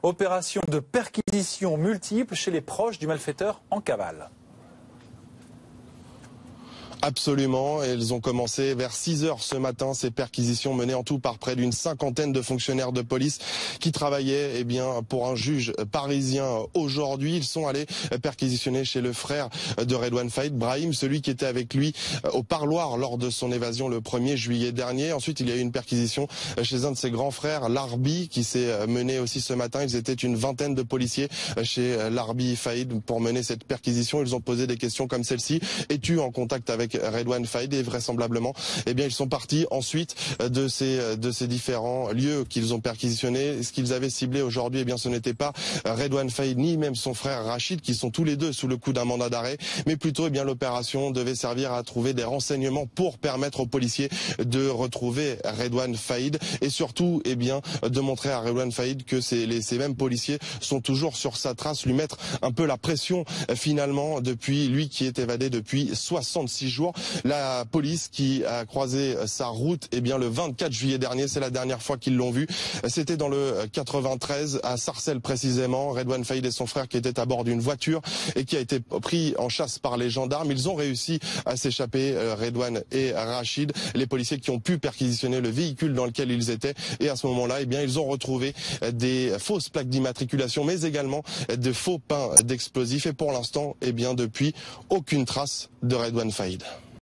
Opération de perquisition multiple chez les proches du malfaiteur en cavale. Absolument, elles ont commencé vers 6 heures ce matin, ces perquisitions menées en tout par près d'une cinquantaine de fonctionnaires de police qui travaillaient pour un juge parisien aujourd'hui. Ils sont allés perquisitionner chez le frère de Redouane Faïd, Brahim, celui qui était avec lui au parloir lors de son évasion le 1er juillet dernier. Ensuite, il y a eu une perquisition chez un de ses grands frères, Larbi, qui s'est menée aussi ce matin. Ils étaient une vingtaine de policiers chez Larbi Faïd pour mener cette perquisition. Ils ont posé des questions comme celle-ci. Es-tu en contact avec Redouane Faïd? Et vraisemblablement, ils sont partis ensuite de ces différents lieux qu'ils ont perquisitionnés. Ce qu'ils avaient ciblé aujourd'hui, ce n'était pas Redouane Faïd ni même son frère Rachid, qui sont tous les deux sous le coup d'un mandat d'arrêt, mais plutôt l'opération devait servir à trouver des renseignements pour permettre aux policiers de retrouver Redouane Faïd et surtout de montrer à Redouane Faïd que ces mêmes policiers sont toujours sur sa trace, lui mettre un peu la pression finalement depuis lui qui est évadé depuis 66 jours. La police qui a croisé sa route le 24 juillet dernier, c'est la dernière fois qu'ils l'ont vu. C'était dans le 93 à Sarcelles précisément. Redouane Faïd et son frère qui étaient à bord d'une voiture et qui a été pris en chasse par les gendarmes. Ils ont réussi à s'échapper, Redouane et Rachid, les policiers qui ont pu perquisitionner le véhicule dans lequel ils étaient. Et à ce moment-là, ils ont retrouvé des fausses plaques d'immatriculation, mais également de faux pains d'explosifs. Et pour l'instant, depuis, aucune trace de Redouane Faïd.